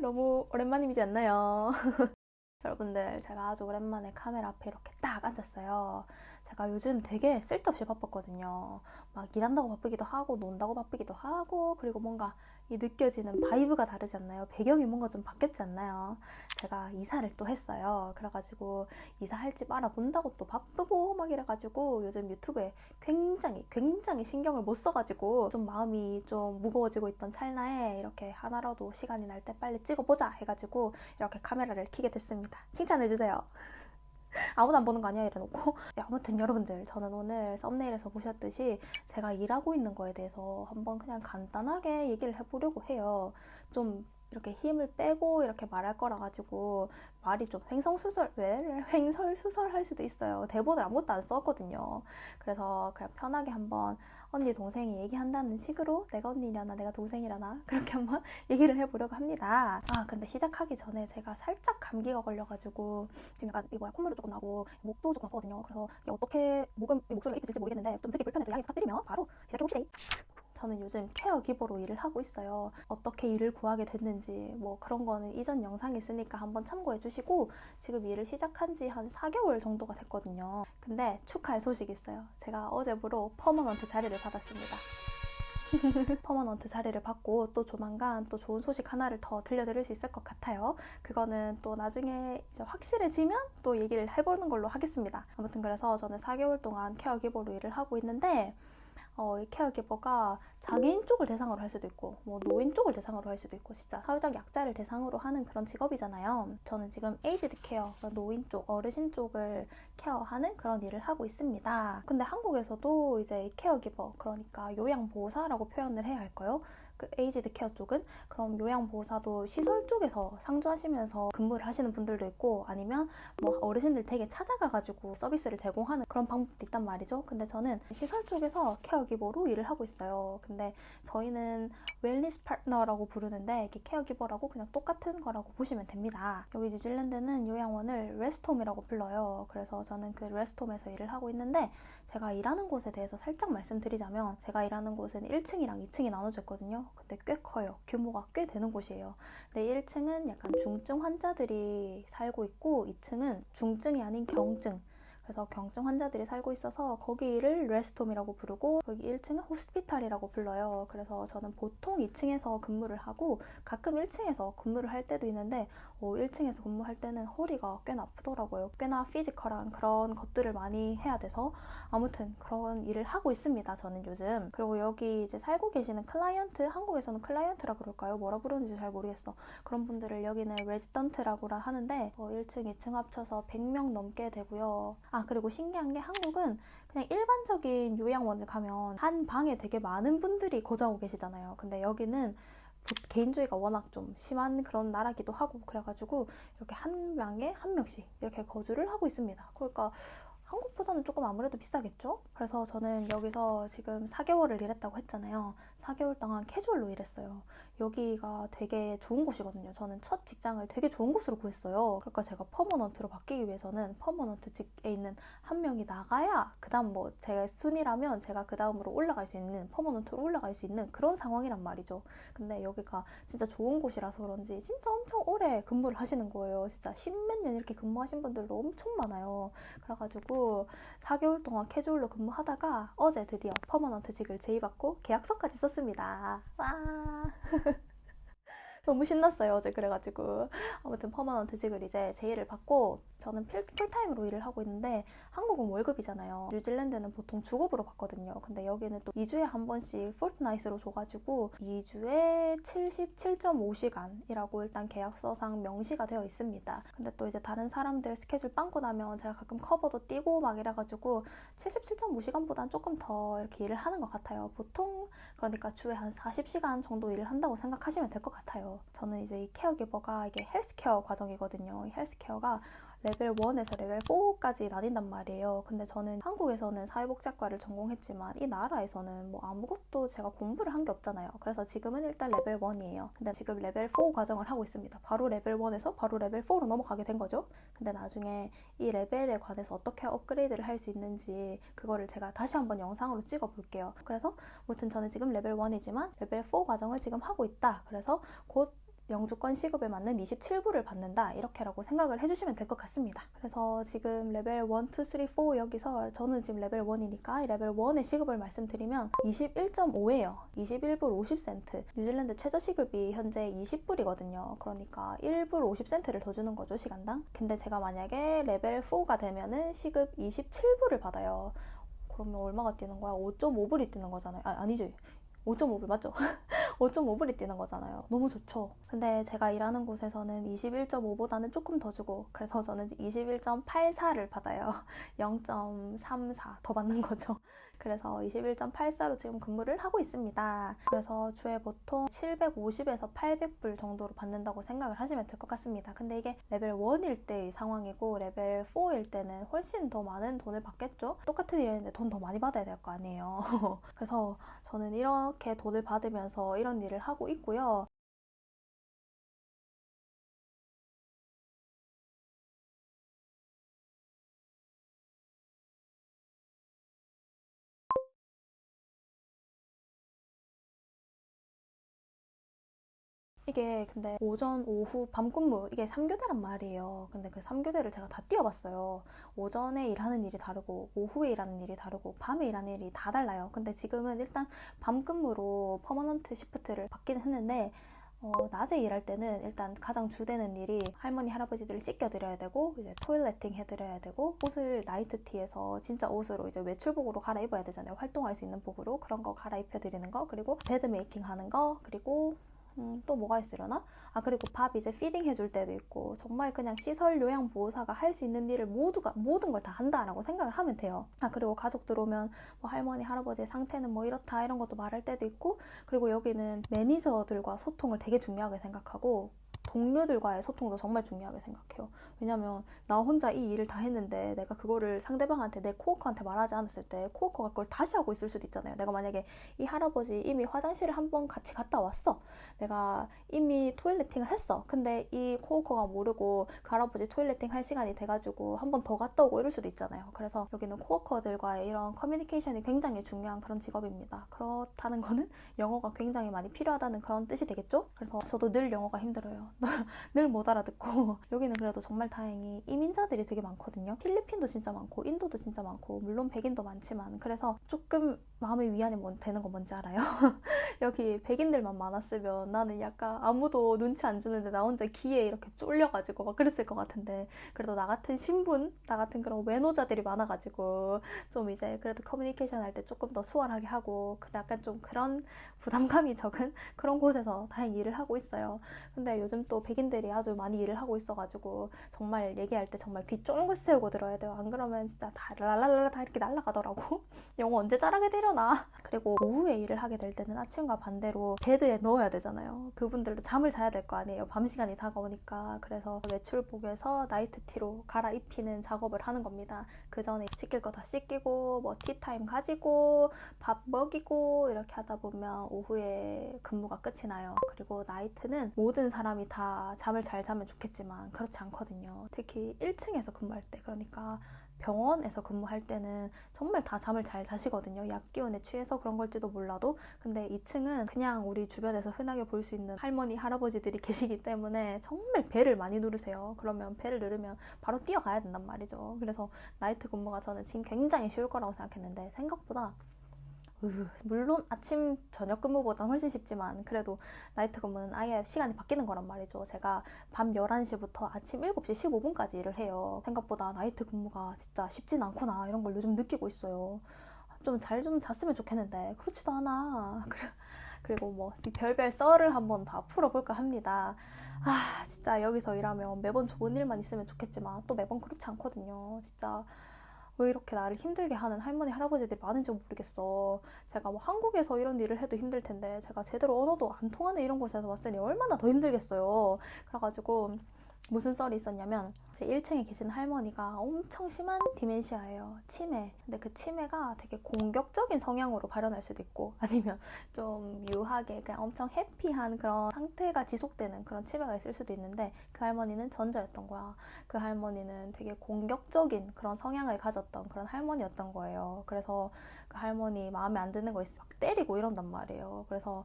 너무 오랜만이지 않나요? 여러분들, 제가 아주 오랜만에 카메라 앞에 이렇게 딱 앉았어요. 제가 요즘 되게 쓸데없이 바빴거든요. 막 일한다고 바쁘기도 하고 논다고 바쁘기도 하고, 그리고 뭔가 이 느껴지는 바이브가 다르지 않나요? 배경이 뭔가 좀 바뀌었지 않나요? 제가 이사를 또 했어요. 그래가지고 이사할 집 알아본다고 또 바쁘고 막 이래가지고 요즘 유튜브에 굉장히 신경을 못 써가지고 좀 마음이 좀 무거워지고 있던 찰나에 이렇게 하나라도 시간이 날 때 빨리 찍어보자 해가지고 이렇게 카메라를 켜게 됐습니다. 칭찬해주세요. 아무도 안 보는 거 아니야 이래놓고. 아무튼 여러분들, 저는 오늘 썸네일에서 보셨듯이 제가 일하고 있는 거에 대해서 한번 그냥 간단하게 얘기를 해보려고 해요. 좀 이렇게 힘을 빼고 이렇게 말할 거라 가지고 말이 좀 횡설수설 할 수도 있어요. 대본을 아무것도 안 썼거든요. 그래서 그냥 편하게 한번 언니 동생이 얘기한다는 식으로 내가 언니려나 내가 동생이려나 그렇게 한번 얘기를 해보려고 합니다. 근데 시작하기 전에 제가 살짝 감기가 걸려가지고 지금 약간 콧물도 조금 나고 목도 조금 아프거든요. 그래서 이게 어떻게 목소리가 입혀질지 모르겠는데 좀 듣기 불편해도 양해 부탁드리면 바로 시작해봅시다. 저는 요즘 케어기버로 일을 하고 있어요. 어떻게 일을 구하게 됐는지 뭐 그런 거는 이전 영상이 있으니까 한번 참고해 주시고, 지금 일을 시작한 지 한 4개월 정도가 됐거든요. 근데 축하할 소식이 있어요. 제가 어제부로 퍼머넌트 자리를 받았습니다. 퍼머넌트 자리를 받고 또 조만간 또 좋은 소식 하나를 더 들려드릴 수 있을 것 같아요. 그거는 또 나중에 이제 확실해지면 또 얘기를 해보는 걸로 하겠습니다. 아무튼 그래서 저는 4개월 동안 케어기버로 일을 하고 있는데 이 케어기버가 장애인 쪽을 대상으로 할 수도 있고 뭐 노인 쪽을 대상으로 할 수도 있고 진짜 사회적 약자를 대상으로 하는 그런 직업이잖아요. 저는 지금 에이지드 케어, 노인 쪽, 어르신 쪽을 케어하는 그런 일을 하고 있습니다. 근데 한국에서도 이제 케어기버, 그러니까 요양보호사라고 표현을 해야 할까요? 그 에이지드 케어 쪽은 그럼 요양보호사도 시설 쪽에서 상주하시면서 근무를 하시는 분들도 있고, 아니면 뭐 어르신들 댁에 찾아가가지고 서비스를 제공하는 그런 방법도 있단 말이죠. 근데 저는 시설 쪽에서 케어기버로 일을 하고 있어요. 근데 저희는 웰니스 파트너라고 부르는데 이게 케어기버라고 그냥 똑같은 거라고 보시면 됩니다. 여기 뉴질랜드는 요양원을 레스트홈이라고 불러요. 그래서 저는 그 레스트홈에서 일을 하고 있는데, 제가 일하는 곳에 대해서 살짝 말씀드리자면 제가 일하는 곳은 1층이랑 2층이 나눠져 있거든요. 근데 꽤 커요. 규모가 꽤 되는 곳이에요. 근데 1층은 약간 중증 환자들이 살고 있고 2층은 중증이 아닌 경증, 그래서 경증 환자들이 살고 있어서 거기를 레스트홈이라고 부르고, 여기 1층은 호스피탈이라고 불러요. 그래서 저는 보통 2층에서 근무를 하고 가끔 1층에서 근무를 할 때도 있는데 1층에서 근무할 때는 허리가 꽤나 아프더라고요. 꽤나 피지컬한 그런 것들을 많이 해야 돼서 아무튼 그런 일을 하고 있습니다. 저는 요즘. 그리고 여기 이제 살고 계시는 클라이언트, 한국에서는 클라이언트라 그럴까요? 뭐라 부르는지 잘 모르겠어. 그런 분들을 여기는 레지던트라고 하는데 1층, 2층 합쳐서 100명 넘게 되고요. 그리고 신기한 게 한국은 그냥 일반적인 요양원을 가면 한 방에 되게 많은 분들이 거주하고 계시잖아요. 근데 여기는 개인주의가 워낙 좀 심한 그런 나라기도 하고 그래가지고 이렇게 한 방에 한 명씩 이렇게 거주를 하고 있습니다. 그러니까 한국보다는 조금 아무래도 비싸겠죠? 그래서 저는 여기서 지금 4개월을 일했다고 했잖아요. 4개월 동안 캐주얼로 일했어요. 여기가 되게 좋은 곳이거든요. 저는 첫 직장을 되게 좋은 곳으로 구했어요. 그러니까 제가 퍼머넌트로 바뀌기 위해서는 퍼머넌트직에 있는 한 명이 나가야 그 다음 뭐 제 순위라면 제가 그 다음으로 올라갈 수 있는, 퍼머넌트로 올라갈 수 있는 그런 상황이란 말이죠. 근데 여기가 진짜 좋은 곳이라서 그런지 진짜 엄청 오래 근무를 하시는 거예요. 진짜 십몇 년 이렇게 근무하신 분들도 엄청 많아요. 그래가지고 4개월 동안 캐주얼로 근무하다가 어제 드디어 퍼머넌트직을 제의받고 계약서까지 썼습니다. 와. 너무 신났어요 어제. 그래가지고 아무튼 퍼머넌트직을 이제 제의를 받고 저는 풀타임으로 일을 하고 있는데, 한국은 월급이잖아요. 뉴질랜드는 보통 주급으로 받거든요. 근데 여기는 또 2주에 한 번씩 포트나잇으로 줘가지고 2주에 77.5시간이라고 일단 계약서상 명시가 되어 있습니다. 근데 또 이제 다른 사람들 스케줄 빵꾸 나면 제가 가끔 커버도 뛰고 막 이래가지고 77.5시간보단 조금 더 이렇게 일을 하는 것 같아요. 보통 그러니까 주에 한 40시간 정도 일을 한다고 생각하시면 될 것 같아요. 저는 이제 이 케어기버가 이게 헬스케어 과정이거든요. 이 헬스케어가 레벨 1에서 레벨 4까지 나뉜단 말이에요. 근데 저는 한국에서는 사회복지학과를 전공했지만 이 나라에서는 뭐 아무것도 제가 공부를 한 게 없잖아요. 그래서 지금은 일단 레벨 1이에요. 근데 지금 레벨 4 과정을 하고 있습니다. 바로 레벨 1에서 바로 레벨 4로 넘어가게 된 거죠. 근데 나중에 이 레벨에 관해서 어떻게 업그레이드를 할 수 있는지 그거를 제가 다시 한번 영상으로 찍어 볼게요. 그래서 아무튼 저는 지금 레벨 1이지만 레벨 4 과정을 지금 하고 있다. 그래서 곧 영주권 시급에 맞는 27불을 받는다, 이렇게라고 생각을 해주시면 될 것 같습니다. 그래서 지금 레벨 1, 2, 3, 4 여기서 저는 지금 레벨 1이니까 레벨 1의 시급을 말씀드리면 21.5예요. 21불 50센트. 뉴질랜드 최저 시급이 현재 20불이거든요. 그러니까 1불 50센트를 더 주는 거죠, 시간당. 근데 제가 만약에 레벨 4가 되면은 시급 27불을 받아요. 그러면 얼마가 뛰는 거야? 5.5불이 뛰는 거잖아요. 아니죠. 5.5불 맞죠? 5.5불이 뛰는 거잖아요. 너무 좋죠. 근데 제가 일하는 곳에서는 21.5보다는 조금 더 주고, 그래서 저는 21.84를 받아요. 0.34 더 받는 거죠. 그래서 21.84로 지금 근무를 하고 있습니다. 그래서 주에 보통 750에서 800불 정도로 받는다고 생각을 하시면 될 것 같습니다. 근데 이게 레벨 1일 때의 상황이고 레벨 4일 때는 훨씬 더 많은 돈을 받겠죠? 똑같은 일인데 돈 더 많이 받아야 될 거 아니에요. 그래서 저는 이렇게 돈을 받으면서 이런 일을 하고 있고요. 이게 근데 오전, 오후, 밤 근무 이게 3교대란 말이에요. 근데 그 3교대를 제가 다 뛰어봤어요. 오전에 일하는 일이 다르고 오후에 일하는 일이 다르고 밤에 일하는 일이 다 달라요. 근데 지금은 일단 밤 근무로 퍼머넌트 시프트를 받긴 했는데 낮에 일할 때는 일단 가장 주되는 일이 할머니 할아버지들을 씻겨드려야 되고 이제 토일레팅 해드려야 되고 옷을 나이트티에서 진짜 옷으로 이제 외출복으로 갈아입어야 되잖아요. 활동할 수 있는 복으로 그런 거 갈아입혀드리는 거, 그리고 베드 메이킹 하는 거, 그리고 또 뭐가 있으려나? 그리고 밥 이제 피딩 해줄 때도 있고, 정말 그냥 시설 요양보호사가 할 수 있는 일을 모든 걸 다 한다라고 생각을 하면 돼요. 그리고 가족들 오면 뭐 할머니, 할아버지의 상태는 뭐 이렇다 이런 것도 말할 때도 있고, 그리고 여기는 매니저들과 소통을 되게 중요하게 생각하고, 동료들과의 소통도 정말 중요하게 생각해요. 왜냐면 나 혼자 이 일을 다 했는데 내가 그거를 상대방한테, 내 코워커한테 말하지 않았을 때 코워커가 그걸 다시 하고 있을 수도 있잖아요. 내가 만약에 이 할아버지 이미 화장실을 한번 같이 갔다 왔어. 내가 이미 토일레팅을 했어. 근데 이 코워커가 모르고 그 할아버지 토일레팅 할 시간이 돼가지고 한 번 더 갔다 오고 이럴 수도 있잖아요. 그래서 여기는 코워커들과의 이런 커뮤니케이션이 굉장히 중요한 그런 직업입니다. 그렇다는 거는 영어가 굉장히 많이 필요하다는 그런 뜻이 되겠죠? 그래서 저도 늘 영어가 힘들어요. 늘 못 알아듣고. 여기는 그래도 정말 다행히 이민자들이 되게 많거든요. 필리핀도 진짜 많고 인도도 진짜 많고 물론 백인도 많지만, 그래서 조금 마음의 위안이 되는 건 뭔지 알아요? 여기 백인들만 많았으면 나는 약간 아무도 눈치 안 주는데 나 혼자 기에 이렇게 쫄려가지고 막 그랬을 것 같은데, 그래도 나 같은 신분, 나 같은 그런 외노자들이 많아가지고 좀 이제 그래도 커뮤니케이션 할 때 조금 더 수월하게 하고, 약간 좀 그런 부담감이 적은 그런 곳에서 다행히 일을 하고 있어요. 근데 요즘 또 백인들이 아주 많이 일을 하고 있어가지고 정말 얘기할 때 정말 귀 쫑긋 세우고 들어야 돼요. 안 그러면 진짜 다 랄랄랄라 다 이렇게 날아가더라고. 영어 언제 잘하게 되려나. 그리고 오후에 일을 하게 될 때는 아침과 반대로 베드에 넣어야 되잖아요. 그분들도 잠을 자야 될 거 아니에요. 밤 시간이 다가오니까. 그래서 외출복에서 나이트티로 갈아입히는 작업을 하는 겁니다. 그 전에 씻길 거 다 씻기고 뭐 티타임 가지고 밥 먹이고 이렇게 하다 보면 오후에 근무가 끝이 나요. 그리고 나이트는 모든 사람이 다 잠을 잘 자면 좋겠지만 그렇지 않거든요. 특히 1층에서 근무할 때, 그러니까 병원에서 근무할 때는 정말 다 잠을 잘 자시거든요. 약 기운에 취해서 그런 걸지도 몰라도. 근데 2층은 그냥 우리 주변에서 흔하게 볼 수 있는 할머니, 할아버지들이 계시기 때문에 정말 배를 많이 누르세요. 그러면 배를 누르면 바로 뛰어가야 된단 말이죠. 그래서 나이트 근무가 저는 지금 굉장히 쉬울 거라고 생각했는데 생각보다 물론 아침 저녁 근무보다는 훨씬 쉽지만 그래도 나이트 근무는 아예 시간이 바뀌는 거란 말이죠. 제가 밤 11시부터 아침 7시 15분까지 일을 해요. 생각보다 나이트 근무가 진짜 쉽진 않구나 이런 걸 요즘 느끼고 있어요. 좀 잘 좀 잤으면 좋겠는데 그렇지도 않아. 그리고 뭐 별별 썰을 한번 다 풀어볼까 합니다. 진짜 여기서 일하면 매번 좋은 일만 있으면 좋겠지만 또 매번 그렇지 않거든요. 진짜 왜 이렇게 나를 힘들게 하는 할머니, 할아버지들이 많은지 모르겠어. 제가 뭐 한국에서 이런 일을 해도 힘들 텐데 제가 제대로 언어도 안 통하는 이런 곳에서 왔으니 얼마나 더 힘들겠어요. 그래가지고 무슨 썰이 있었냐면 제 1층에 계신 할머니가 엄청 심한 디멘시아예요. 치매. 근데 그 치매가 되게 공격적인 성향으로 발현할 수도 있고 아니면 좀 유하게 그냥 엄청 해피한 그런 상태가 지속되는 그런 치매가 있을 수도 있는데 그 할머니는 전자였던 거야. 그 할머니는 되게 공격적인 그런 성향을 가졌던 그런 할머니였던 거예요. 그래서 그 할머니 마음에 안 드는 거 있어 막 때리고 이런단 말이에요. 그래서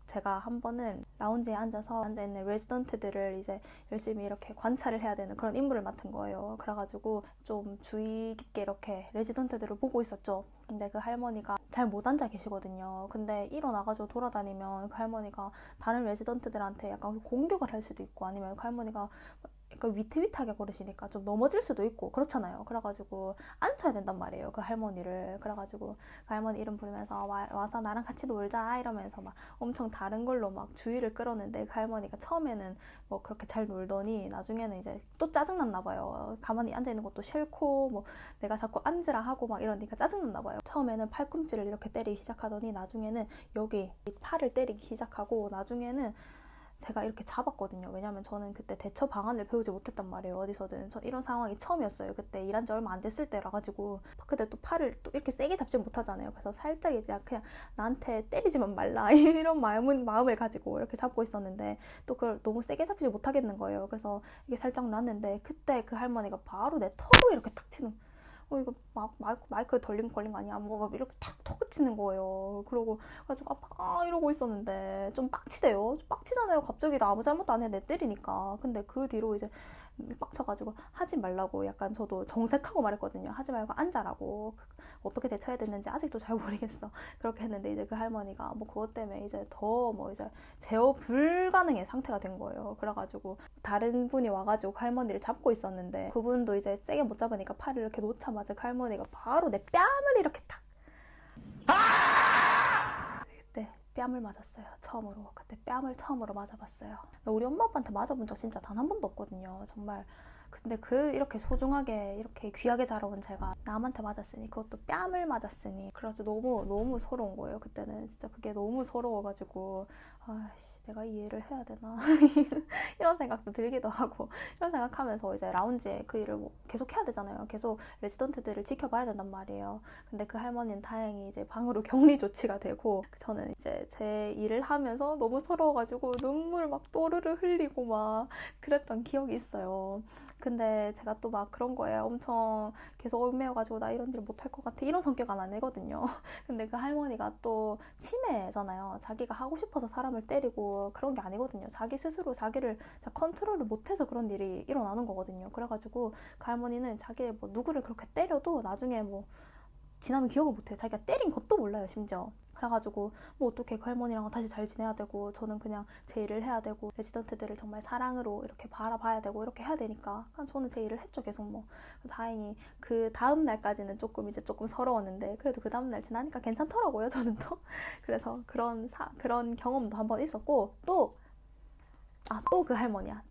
제가 한 번은 라운지에 앉아있는 레지던트들을 이제 열심히 이렇게 관찰을 해야 되는 그런 임무를 맡은 거예요. 그래가지고 좀 주의 깊게 이렇게 레지던트들을 보고 있었죠. 근데 그 할머니가 잘 못 앉아 계시거든요. 근데 일어나가지고 돌아다니면 그 할머니가 다른 레지던트들한테 약간 공격을 할 수도 있고, 아니면 그 할머니가 약간 위태위태하게 걸으시니까 좀 넘어질 수도 있고 그렇잖아요. 그래가지고 앉혀야 된단 말이에요, 그 할머니를. 그래가지고 그 할머니 이름 부르면서 와서 나랑 같이 놀자 이러면서 막 엄청 다른 걸로 막 주의를 끌었는데, 그 할머니가 처음에는 뭐 그렇게 잘 놀더니 나중에는 이제 또 짜증났나 봐요. 가만히 앉아있는 것도 싫고 뭐 내가 자꾸 앉으라 하고 막 이러니까 짜증났나 봐요. 처음에는 팔꿈치를 이렇게 때리기 시작하더니 나중에는 여기 팔을 때리기 시작하고, 나중에는 제가 이렇게 잡았거든요. 왜냐면 저는 그때 대처 방안을 배우지 못했단 말이에요. 어디서든. 저 이런 상황이 처음이었어요. 그때 일한 지 얼마 안 됐을 때라 가지고. 근데 또 팔을 또 이렇게 세게 잡지 못하잖아요. 그래서 살짝 이제 그냥 나한테 때리지만 말라 이런 마음을 가지고 이렇게 잡고 있었는데, 또 그걸 너무 세게 잡지 못하겠는 거예요. 그래서 이게 살짝 났는데, 그때 그 할머니가 바로 내 턱을 이렇게 탁 치는, 이거 마이크 걸린 거 아니야? 뭐 이렇게 턱을 치는 거예요. 그러고 가지고 이러고 있었는데 좀 빡치대요. 빡치잖아요. 갑자기 나 아무 잘못도 안 해, 내 때리니까. 근데 그 뒤로 이제 빡쳐가지고 하지 말라고 약간 저도 정색하고 말했거든요. 하지 말고 앉아라고. 어떻게 대처해야 됐는지 아직도 잘 모르겠어. 그렇게 했는데 이제 그 할머니가 뭐 그것 때문에 이제 더 뭐 이제 제어 불가능의 상태가 된 거예요. 그래가지고 다른 분이 와가지고 그 할머니를 잡고 있었는데, 그분도 이제 세게 못 잡으니까 팔을 이렇게 놓자마자 그 할머니가 바로 내 뺨을 이렇게 탁. 그때 뺨을 맞았어요. 처음으로. 그때 뺨을 처음으로 맞아봤어요. 우리 엄마 아빠한테 맞아본 적 진짜 단 한 번도 없거든요. 정말. 근데 이렇게 소중하게 이렇게 귀하게 자라온 제가 남한테 맞았으니, 그것도 뺨을 맞았으니, 그래서 너무 서러운 거예요. 그때는 진짜 그게 너무 서러워가지고 내가 이해를 해야 되나 이런 생각도 들기도 하고, 이런 생각하면서 이제 라운지에 그 일을 뭐 계속 해야 되잖아요. 계속 레지던트들을 지켜봐야 된단 말이에요. 근데 그 할머니는 다행히 이제 방으로 격리 조치가 되고, 저는 이제 제 일을 하면서 너무 서러워가지고 눈물 막 또르르 흘리고 막 그랬던 기억이 있어요. 근데 제가 또 막 그런 거예요. 엄청 계속 얽매여가지고 나 이런 일 못할 것 같아, 이런 성격은 아니거든요. 근데 그 할머니가 또 치매잖아요. 자기가 하고 싶어서 사람을 때리고 그런 게 아니거든요. 자기 스스로 자기를 컨트롤을 못해서 그런 일이 일어나는 거거든요. 그래가지고 그 할머니는 자기 뭐 누구를 그렇게 때려도 나중에 뭐 지나면 기억을 못해요. 자기가 때린 것도 몰라요, 심지어. 그래가지고 뭐 어떻게 그 할머니랑 다시 잘 지내야 되고, 저는 그냥 제 일을 해야 되고, 레지던트들을 정말 사랑으로 이렇게 바라봐야 되고 이렇게 해야 되니까 저는 제 일을 했죠, 계속. 뭐 다행히 그 다음 날까지는 조금 서러웠는데, 그래도 그 다음 날 지나니까 괜찮더라고요, 저는 또. 그래서 그런 경험도 한번 있었고, 또 그 할머니야.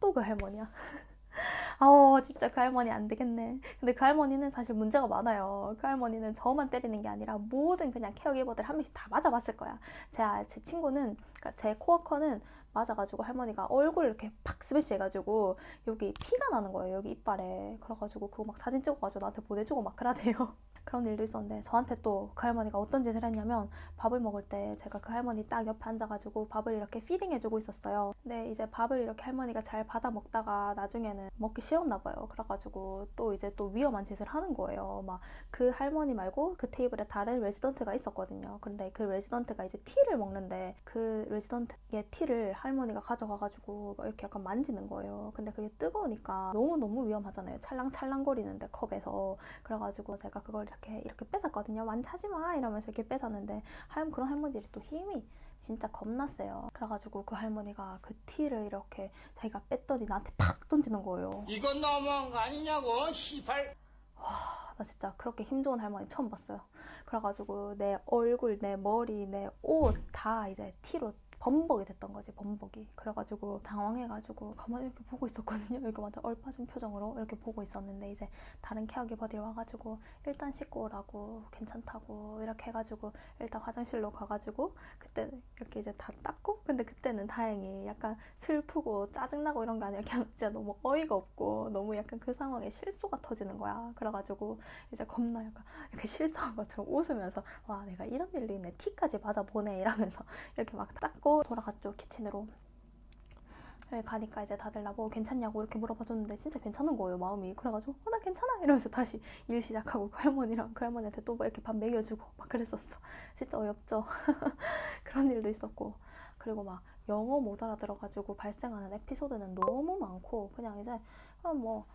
진짜 그 할머니 안 되겠네. 근데 그 할머니는 사실 문제가 많아요. 그 할머니는 저만 때리는 게 아니라 모든 그냥 케어기버들 한 명씩 다 맞아봤을 거야. 제 친구는, 그러니까 제 코워커는 맞아가지고 할머니가 얼굴 이렇게 팍 스매시 해가지고 여기 피가 나는 거예요, 여기 이빨에. 그래가지고 그거 막 사진 찍어가지고 나한테 보내주고 막 그러대요. 그런 일도 있었는데, 저한테 또 그 할머니가 어떤 짓을 했냐면, 밥을 먹을 때 제가 그 할머니 딱 옆에 앉아가지고 밥을 이렇게 피딩해주고 있었어요. 근데 이제 밥을 이렇게 할머니가 잘 받아 먹다가 나중에는 먹기 싫었나 봐요. 그래가지고 또 이제 또 위험한 짓을 하는 거예요. 막 그 할머니 말고 그 테이블에 다른 레지던트가 있었거든요. 근데 그 레지던트가 이제 티를 먹는데, 그 레지던트의 티를 할머니가 가져가가지고 이렇게 약간 만지는 거예요. 근데 그게 뜨거우니까 너무 위험하잖아요. 찰랑찰랑거리는데 컵에서. 그래가지고 제가 그걸 이렇게 뺏었거든요. 하지마 이러면서 이렇게 뺏었는데, 그런 할머니들이 또 힘이 진짜 겁나 세요. 그래가지고 그 할머니가 그 티를 이렇게 자기가 뺐더니 나한테 팍 던지는 거예요. 이건 너무한 거 아니냐고, 시발. 나 진짜 그렇게 힘 좋은 할머니 처음 봤어요. 그래가지고 내 얼굴, 내 머리, 내 옷 다 이제 티로 범벅이 됐던 거지, 범벅이. 그래가지고 당황해가지고 가만히 이렇게 보고 있었거든요. 이렇게 완전 얼빠진 표정으로 이렇게 보고 있었는데, 이제 다른 케어기버들이 와가지고 일단 씻고 오라고, 괜찮다고 이렇게 해가지고 일단 화장실로 가가지고 그때 이렇게 이제 다 닦고. 근데 그때는 다행히 약간 슬프고 짜증나고 이런 게 아니라 그냥 진짜 너무 어이가 없고 너무 약간 그 상황에 실소가 터지는 거야. 그래가지고 이제 겁나 약간 이렇게 실수한 것처럼 웃으면서, 와, 내가 이런 일로 인해 티까지 맞아보네 이러면서 이렇게 막 닦고 돌아갔죠, 키친으로. 여기 가니까 이제 다들 나보고 괜찮냐고 이렇게 물어봐줬는데 진짜 괜찮은 거예요, 마음이. 그래가지고 나 괜찮아 이러면서 다시 일 시작하고, 그 할머니한테 또 뭐 이렇게 밥 먹여주고 막 그랬었어. 진짜 어이없죠. 그런 일도 있었고. 그리고 막 영어 못 알아들어가지고 발생하는 에피소드는 너무 많고 그냥 이제 뭐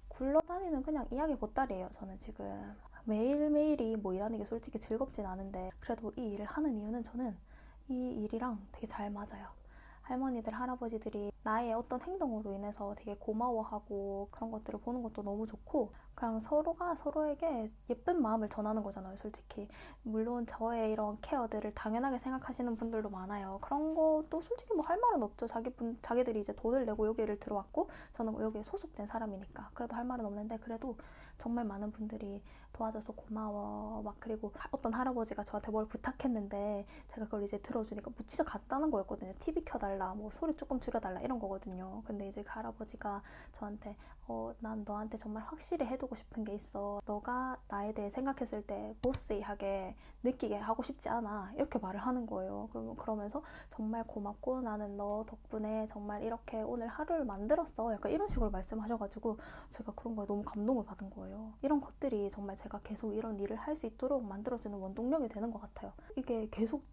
굴러다니는 그냥 이야기 보따리예요. 저는 지금 매일매일이 뭐 일하는 게 솔직히 즐겁진 않은데 그래도 이 일을 하는 이유는 저는 이 일이랑 되게 잘 맞아요. 할머니들, 할아버지들이 나의 어떤 행동으로 인해서 되게 고마워하고 그런 것들을 보는 것도 너무 좋고 그냥 서로가 서로에게 예쁜 마음을 전하는 거잖아요, 솔직히. 물론 저의 이런 케어들을 당연하게 생각하시는 분들도 많아요. 그런 것도 솔직히 뭐 할 말은 없죠. 자기들이 이제 돈을 내고 여기를 들어왔고 저는 여기에 소속된 사람이니까 그래도 할 말은 없는데 그래도 정말 많은 분들이 도와줘서 고마워 막 그리고 어떤 할아버지가 저한테 뭘 부탁했는데 제가 그걸 이제 들어주니까 뭐 진짜 간단한 거였거든요. TV 켜달라 뭐 소리 조금 줄여달라 이런 거거든요. 근데 이제 그 할아버지가 저한테 난 너한테 정말 확실히 해두고 싶은 게 있어. 너가 나에 대해 생각했을 때 보스이하게 느끼게 하고 싶지 않아. 이렇게 말을 하는 거예요. 그러면서 정말 고맙고 나는 너 덕분에 정말 이렇게 오늘 하루를 만들었어. 약간 이런 식으로 말씀하셔가지고 제가 그런 거에 너무 감동을 받은 거예요. 이런 것들이 정말 제가 계속 이런 일을 할 수 있도록 만들어주는 원동력이 되는 것 같아요. 이게 계속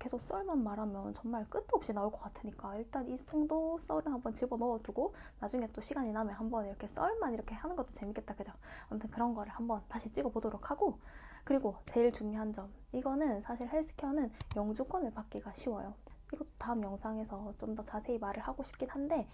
계속 썰만 말하면 정말 끝도 없이 나올 것 같으니까 일단 이 정도 썰은 한번 집어넣어두고 나중에 또 시간이 나면 한번 이렇게 썰만 이렇게 하는 것도 재밌겠다, 그죠? 아무튼 그런 거를 한번 다시 찍어보도록 하고 그리고 제일 중요한 점 이거는 사실 헬스케어는 영주권을 받기가 쉬워요. 이것도 다음 영상에서 좀 더 자세히 말을 하고 싶긴 한데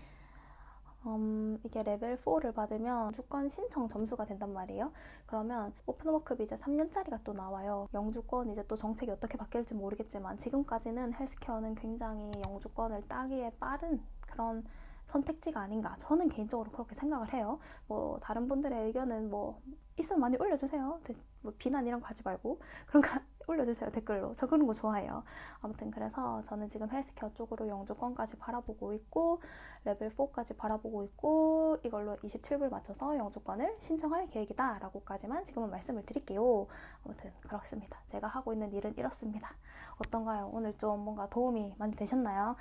이게 레벨 4를 받으면 영주권 신청 점수가 된단 말이에요. 그러면 오픈워크 비자 3년짜리가 또 나와요. 영주권 이제 또 정책이 어떻게 바뀔지 모르겠지만 지금까지는 헬스케어는 굉장히 영주권을 따기에 빠른 그런 선택지가 아닌가. 저는 개인적으로 그렇게 생각을 해요. 뭐 다른 분들의 의견은 뭐 있으면 많이 올려주세요. 뭐 비난 이런 거 하지 말고 그런 거 올려주세요, 댓글로. 저 그런 거 좋아해요. 아무튼 그래서 저는 지금 헬스케어 쪽으로 영주권까지 바라보고 있고 레벨 4까지 바라보고 있고 이걸로 27불 맞춰서 영주권을 신청할 계획이다 라고까지만 지금은 말씀을 드릴게요. 아무튼 그렇습니다. 제가 하고 있는 일은 이렇습니다. 어떤가요? 오늘 좀 뭔가 도움이 많이 되셨나요?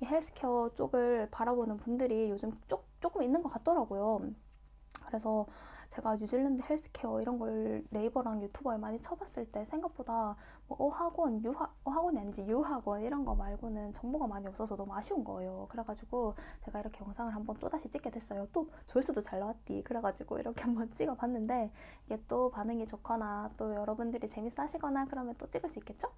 이 헬스케어 쪽을 바라보는 분들이 요즘 조금 있는 것 같더라고요. 그래서 제가 뉴질랜드 헬스케어 이런 걸 네이버랑 유튜버에 많이 쳐봤을 때 생각보다 뭐 어학원이 아니지 유학원 이런 거 말고는 정보가 많이 없어서 너무 아쉬운 거예요. 그래가지고 제가 이렇게 영상을 한번 또다시 찍게 됐어요. 또 조회수도 잘 나왔디. 그래가지고 이렇게 한번 찍어봤는데 이게 또 반응이 좋거나 또 여러분들이 재밌어 하시거나 그러면 또 찍을 수 있겠죠?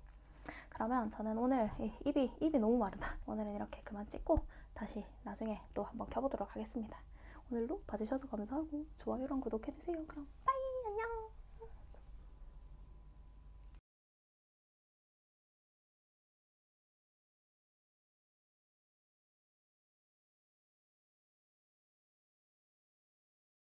그러면 저는 오늘 입이 너무 마르다. 오늘은 이렇게 그만 찍고 다시 나중에 또 한번 켜보도록 하겠습니다. 오늘도 봐주셔서 감사하고 좋아요랑 구독해주세요. 그럼.